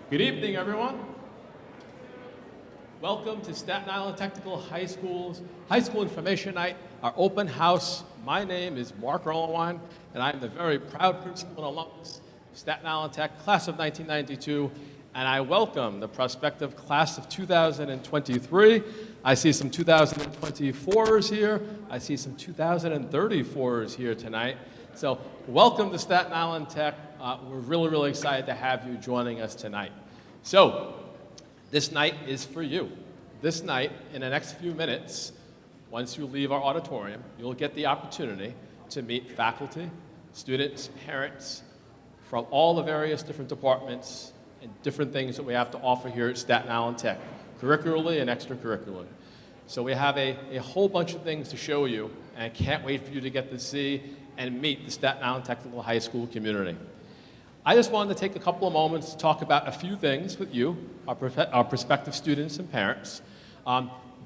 Good evening, everyone. Welcome to Staten Island Technical High School's High School Information Night, our open house. My name is Mark Erlenwein, and I'm the very proud principal and alumnus of Staten Island Tech, class of 1992, and I welcome the prospective class of 2023. I see some 2024s here. I see some 2034s here tonight. So welcome to Staten Island Tech. We're really excited to have you joining us tonight. So this night is for you. This night, in the next few minutes, once you leave our auditorium, you'll get the opportunity to meet faculty, students, parents from all the various different departments and different things that we have to offer here at Staten Island Tech, curricularly and extracurricularly. So we have a whole bunch of things to show you, and I can't wait for you to get to see and meet the Staten Island Technical High School community. I just wanted to take a couple of moments to talk about a few things with you, our prospective students and parents,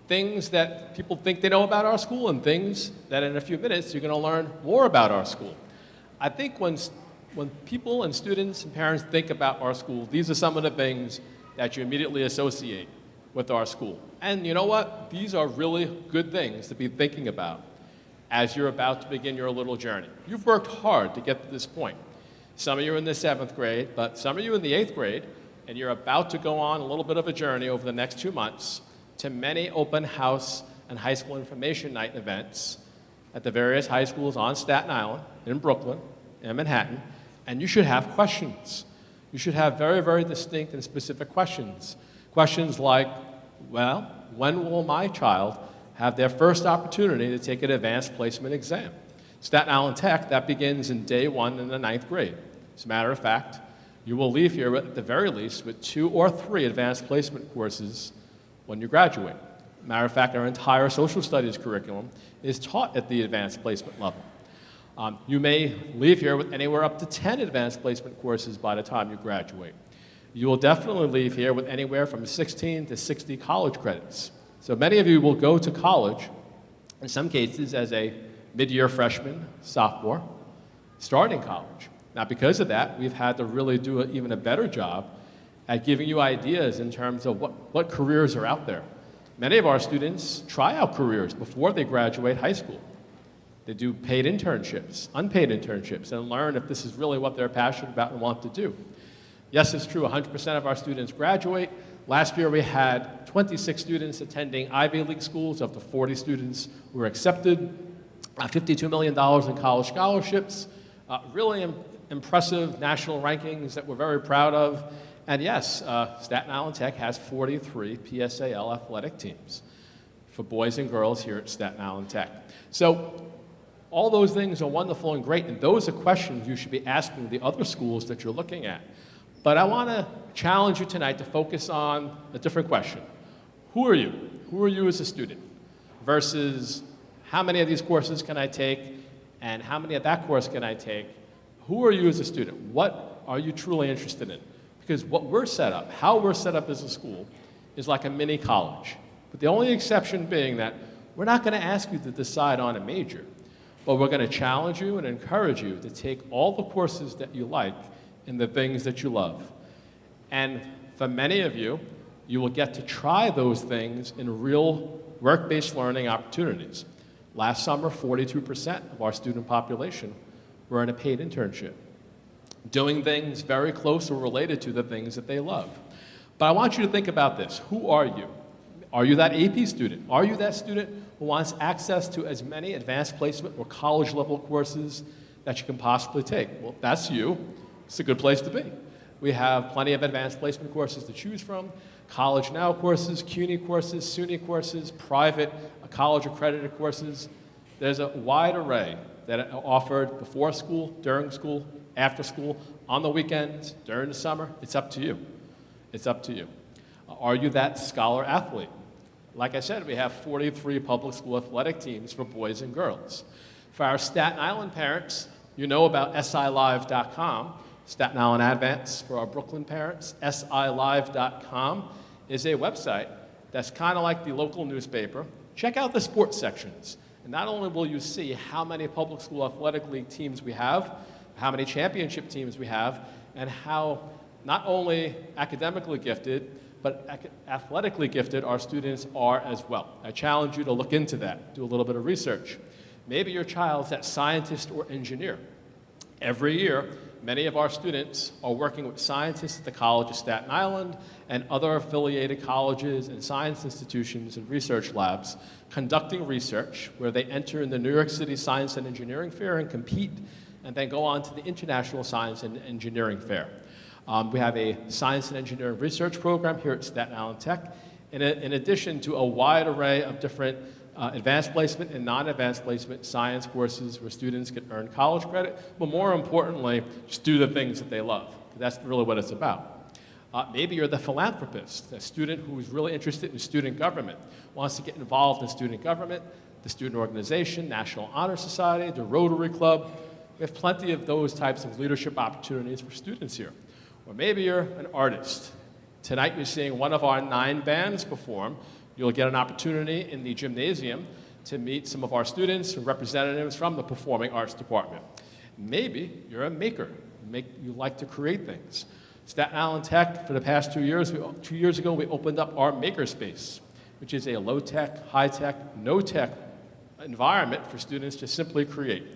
things that people think they know about our school and things that in a few minutes you're going to learn more about our school. I think when people and students and parents think about our school, these are some of the things that you immediately associate with our school. And you know what? These are really good things to be thinking about as you're about to begin your little journey. You've worked hard to get to this point. Some of you are in the 7th grade, but some of you in the 8th grade, and you're about to go on a little bit of a journey over the next 2 months to many open house and high school information night events at the various high schools on Staten Island, in Brooklyn, and Manhattan, and you should have questions. You should have very distinct and specific questions. Questions like, well, when will my child have their first opportunity to take an advanced placement exam? Staten Island Tech, that begins in day 1 in the 9th grade. As a matter of fact, you will leave here at the very least with 2 or 3 advanced placement courses when you graduate. Matter of fact, our entire social studies curriculum is taught at the advanced placement level. You may leave here with anywhere up to 10 advanced placement courses by the time you graduate. You will definitely leave here with anywhere from 16 to 60 college credits. So many of you will go to college, in some cases as a mid-year freshman, sophomore, starting college. Now, because of that, we've had to really do even a better job at giving you ideas in terms of what careers are out there. Many of our students try out careers before they graduate high school. They do paid internships, unpaid internships, and learn if this is really what they're passionate about and want to do. Yes, it's true, 100% of our students graduate. Last year we had 26 students attending Ivy League schools of the 40 students who were accepted. $52 million in college scholarships, really impressive national rankings that we're very proud of. And yes, Staten Island Tech has 43 PSAL athletic teams for boys and girls here at Staten Island Tech. So all those things are wonderful and great, and those are questions you should be asking the other schools that you're looking at. But I want to challenge you tonight to focus on a different question. Who are you? Who are you as a student? Versus how many of these courses can I take, and how many of that course can I take? Who are you as a student? What are you truly interested in? Because what we're set up, how we're set up as a school, is like a mini college. But the only exception being that we're not going to ask you to decide on a major, but we're going to challenge you and encourage you to take all the courses that you like in the things that you love. And for many of you, you will get to try those things in real work-based learning opportunities. Last summer, 42% of our student population were in a paid internship, doing things very close or related to the things that they love. But I want you to think about this. Who are you? Are you that AP student? Are you that student who wants access to as many advanced placement or college-level courses that you can possibly take? Well, that's you. It's a good place to be. We have plenty of advanced placement courses to choose from, College Now courses, CUNY courses, SUNY courses, private college accredited courses. There's a wide array that are offered before school, during school, after school, on the weekends, during the summer. It's up to you. It's up to you. Are you that scholar athlete? Like I said, we have 43 public school athletic teams for boys and girls. For our Staten Island parents, you know about SILive.com, Staten Island Advance. For our Brooklyn parents, SILive.com is a website that's kind of like the local newspaper. Check out the sports sections. And not only will you see how many public school athletic league teams we have, how many championship teams we have, and how not only academically gifted, but athletically gifted our students are as well. I challenge you to look into that, do a little bit of research. Maybe your child's that scientist or engineer. Every year, many of our students are working with scientists at the College of Staten Island and other affiliated colleges and science institutions and research labs conducting research where they enter in the New York City Science and Engineering Fair and compete and then go on to the International Science and Engineering Fair. We have a science and engineering research program here at Staten Island Tech, in addition to a wide array of different advanced placement and non-advanced placement science courses where students can earn college credit, but more importantly, just do the things that they love. That's really what it's about. Maybe you're the philanthropist, a student who's really interested in student government, wants to get involved in student government, the student organization, National Honor Society, the Rotary Club. We have plenty of those types of leadership opportunities for students here. Or maybe you're an artist. Tonight you're seeing one of our 9 bands perform. You'll get an opportunity in the gymnasium to meet some of our students and representatives from the Performing Arts Department. Maybe you're a maker. You like to create things. Staten Island Tech, for the past 2 years, 2 years ago, we opened up our Makerspace, which is a low-tech, high-tech, no-tech environment for students to simply create.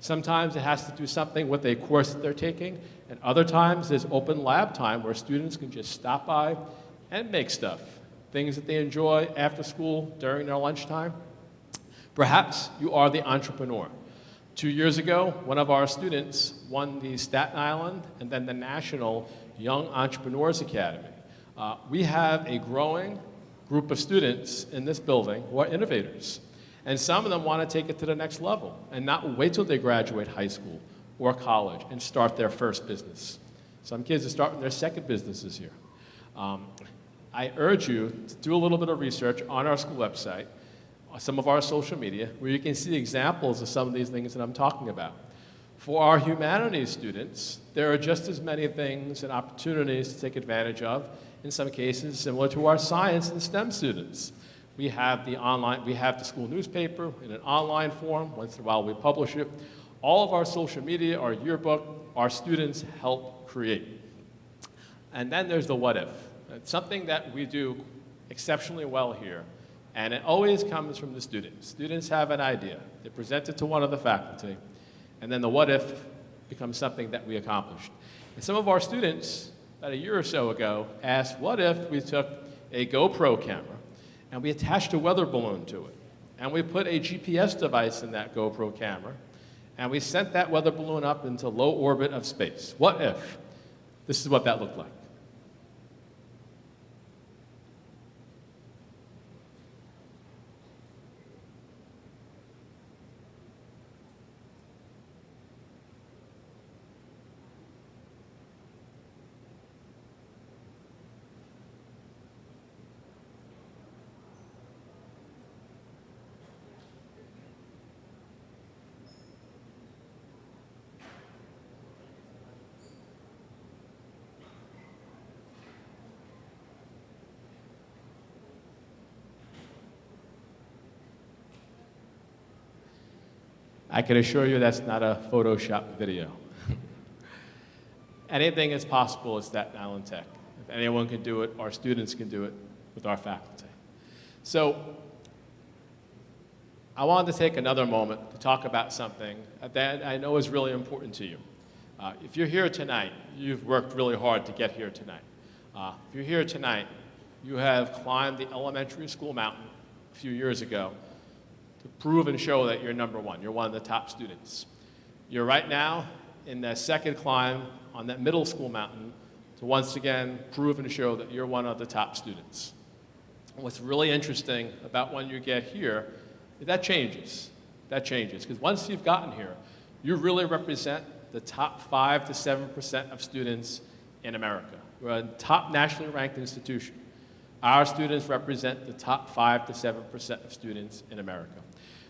Sometimes it has to do something with a course that they're taking, and other times there's open lab time where students can just stop by and make stuff, things that they enjoy after school, during their lunchtime. Perhaps you are the entrepreneur. 2 years ago, one of our students won the Staten Island and then the National Young Entrepreneurs Academy. We have a growing group of students in this building who are innovators. And some of them want to take it to the next level and not wait till they graduate high school or college and start their first business. Some kids are starting their second businesses here. I urge you to do a little bit of research on our school website, some of our social media, where you can see examples of some of these things that I'm talking about. For our humanities students, there are just as many things and opportunities to take advantage of, in some cases similar to our science and STEM students. We have the school newspaper in an online form. Once in a while we publish it. All of our social media, our yearbook, our students help create. And then there's the what if. It's something that we do exceptionally well here, and it always comes from the students. Students have an idea. They present it to one of the faculty, and then the what if becomes something that we accomplished. And some of our students, about a year or so ago, asked, what if we took a GoPro camera and we attached a weather balloon to it, and we put a GPS device in that GoPro camera, and we sent that weather balloon up into low orbit of space? What if? This is what that looked like. I can assure you that's not a Photoshop video. Anything is possible at Staten Island Tech. If anyone can do it, our students can do it with our faculty. So I wanted to take another moment to talk about something that I know is really important to you. If you're here tonight, you've worked really hard to get here tonight. If you're here tonight, you have climbed the elementary school mountain a few years ago to prove and show that you're number one. You're one of the top students. You're right now in the second climb on that middle school mountain to once again prove and show that you're one of the top students. And what's really interesting about when you get here is that changes. That changes, because once you've gotten here, you really represent the top 5 to 7% of students in America. We're a top nationally ranked institution. Our students represent the top 5 to 7% of students in America.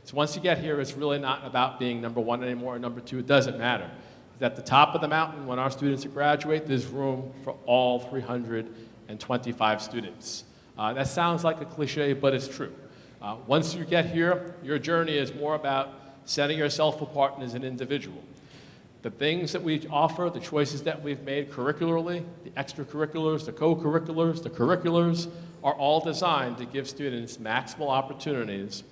So once you get here, it's really not about being number one anymore or number two. It doesn't matter. At the top of the mountain, when our students graduate, there's room for all 325 students. That sounds like a cliche, but it's true. Once you get here, your journey is more about setting yourself apart as an individual. The things that we offer, the choices that we've made curricularly, the extracurriculars, the co-curriculars, the curriculars, are all designed to give students maximal opportunities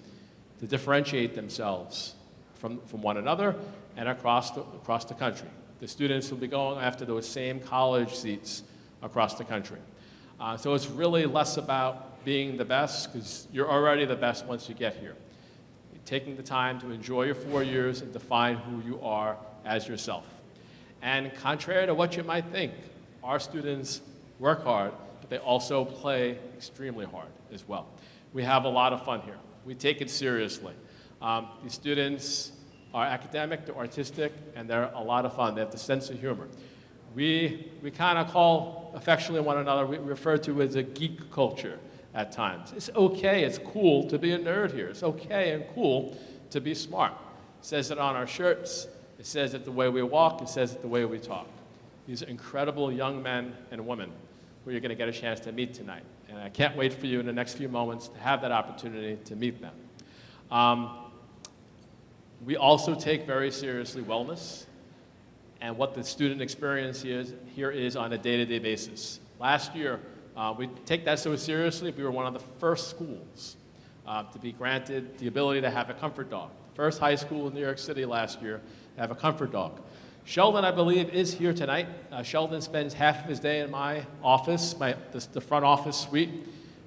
to differentiate themselves from one another and across the country. The students will be going after those same college seats across the country. So it's really less about being the best, because you're already the best once you get here. You're taking the time to enjoy your 4 years and define who you are as yourself. And contrary to what you might think, our students work hard, but they also play extremely hard as well. We have a lot of fun here. We take it seriously. These students are academic, they're artistic, and they're a lot of fun. They have the sense of humor. We kind of call affectionately one another, we refer to as a geek culture at times. It's okay, it's cool to be a nerd here. It's okay and cool to be smart. It says it on our shirts, it says it the way we walk, it says it the way we talk. These are incredible young men and women who you're going to get a chance to meet tonight. And I can't wait for you in the next few moments to have that opportunity to meet them. We also take very seriously wellness and what the student experience here is on a day-to-day basis. Last year, we take that so seriously, we were one of the first schools to be granted the ability to have a comfort dog. First high school in New York City last year to have a comfort dog. Sheldon, I believe, is here tonight. Sheldon spends half of his day in my office, the front office suite,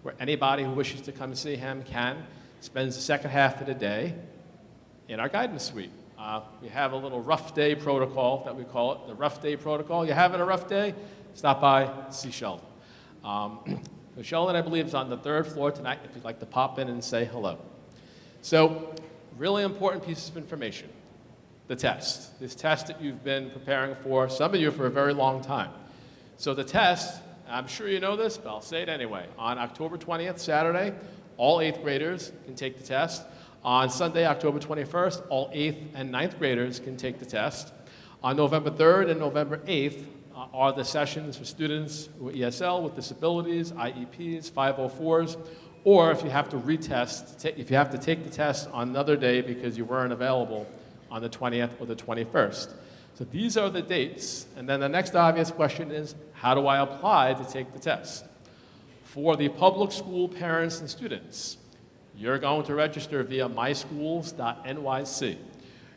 where anybody who wishes to come see him can. Spends the second half of the day in our guidance suite. We have a little rough day protocol that we call it, the rough day protocol. You having a rough day? Stop by, see Sheldon. So Sheldon, I believe, is on the 3rd floor tonight if you'd like to pop in and say hello. So, really important pieces of information. The test. This test that you've been preparing for, some of you for a very long time. So the test, I'm sure you know this, but I'll say it anyway. On October 20th, Saturday, all 8th graders can take the test. On Sunday, October 21st, all 8th and 9th graders can take the test. On November 3rd and November 8th are the sessions for students with ESL, with disabilities, IEPs, 504s, or if you have to retest, if you have to take the test on another day because you weren't available on the 20th or the 21st. So these are the dates, and then the next obvious question is, how do I apply to take the test? For the public school parents and students, you're going to register via myschools.nyc.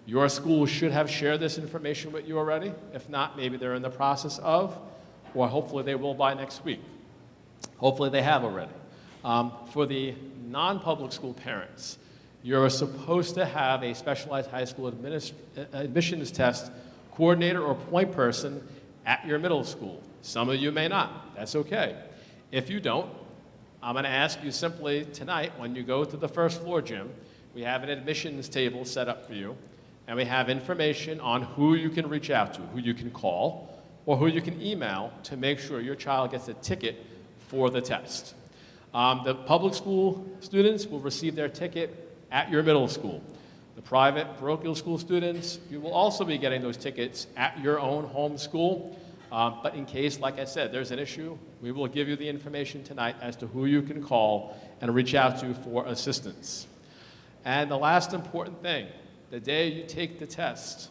Your school should have shared this information with you already. If not, maybe they're in the process of, or hopefully they will by next week. Hopefully they have already. For the non-public school parents, you're supposed to have a specialized high school admissions test coordinator or point person at your middle school. Some of you may not. That's okay. If you don't, I'm going to ask you simply tonight, when you go to the first floor gym, we have an admissions table set up for you, and we have information on who you can reach out to, who you can call, or who you can email to make sure your child gets a ticket for the test. The public school students will receive their ticket at your middle school. The private parochial school students, you will also be getting those tickets at your own home school. But in case, like I said, there's an issue, we will give you the information tonight as to who you can call and reach out to for assistance. And the last important thing, the day you take the test,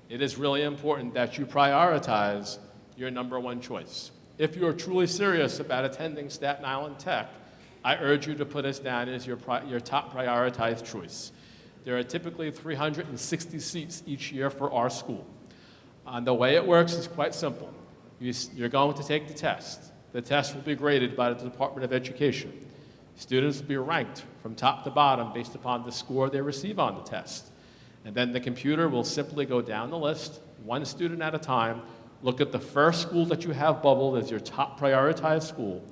it is really important that you prioritize your number one choice. If you're truly serious about attending Staten Island Tech, I urge you to put us down as your top prioritized choice. There are typically 360 seats each year for our school. The way it works is quite simple. You're going to take the test. The test will be graded by the Department of Education. Students will be ranked from top to bottom based upon the score they receive on the test. And then the computer will simply go down the list, one student at a time, look at the first school that you have bubbled as your top prioritized school,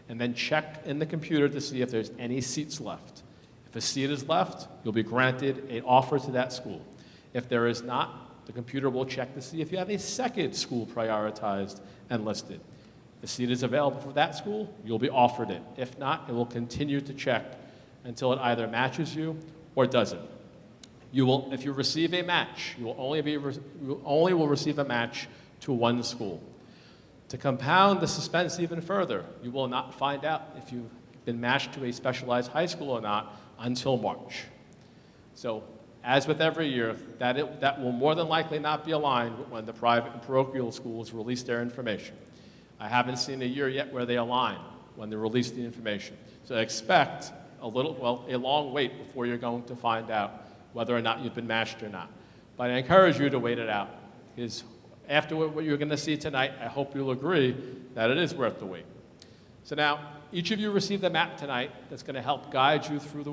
and then check in the computer to see if there's any seats left. If a seat is left, you'll be granted an offer to that school. If there is not, the computer will check to see if you have a second school prioritized and listed. If the seat is available for that school, you'll be offered it. If not, it will continue to check until it either matches you or doesn't. If you receive a match, you only will receive a match to one school. To compound the suspense even further, you will not find out if you've been matched to a specialized high school or not until March. So as with every year, that will more than likely not be aligned with when the private and parochial schools release their information. I haven't seen a year yet where they align when they release the information. So expect a long wait before you're going to find out whether or not you've been matched or not. But I encourage you to wait it out, because after what you're going to see tonight, I hope you'll agree that it is worth the wait. So now, each of you received a map tonight that's going to help guide you through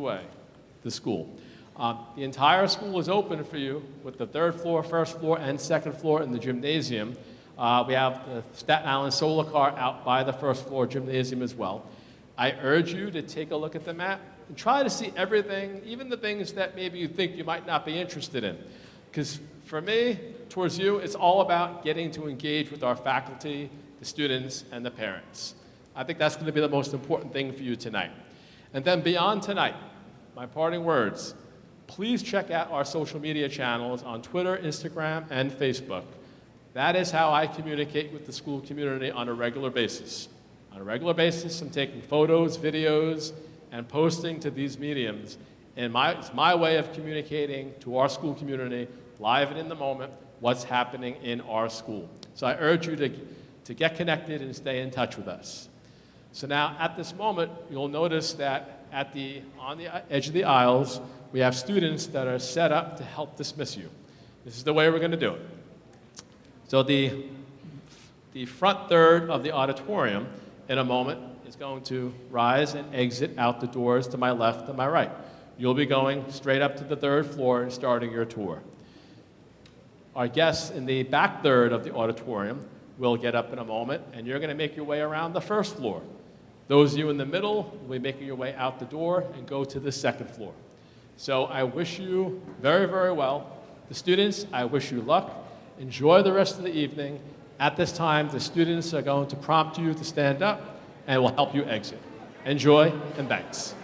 the school. The entire school is open for you with the third floor, first floor, and second floor in the gymnasium. We have the Staten Island Solar Car out by the first floor gymnasium as well. I urge you to take a look at the map and try to see everything, even the things that maybe you think you might not be interested in. Because for me, towards you, it's all about getting to engage with our faculty, the students, and the parents. I think that's going to be the most important thing for you tonight. And then beyond tonight, my parting words, please check out our social media channels on Twitter, Instagram, and Facebook. That is how I communicate with the school community on a regular basis. On a regular basis, I'm taking photos, videos, and posting to these mediums. And it's my way of communicating to our school community, live and in the moment, what's happening in our school. So I urge you to get connected and stay in touch with us. So now, at this moment, you'll notice that on the edge of the aisles, we have students that are set up to help dismiss you. This is the way we're going to do it. So the front third of the auditorium, in a moment, is going to rise and exit out the doors to my left and my right. You'll be going straight up to the third floor and starting your tour. Our guests in the back third of the auditorium will get up in a moment, and you're going to make your way around the first floor. Those of you in the middle will be making your way out the door and go to the second floor. So I wish you very, very well. The students, I wish you luck. Enjoy the rest of the evening. At this time, the students are going to prompt you to stand up and will help you exit. Enjoy, and thanks.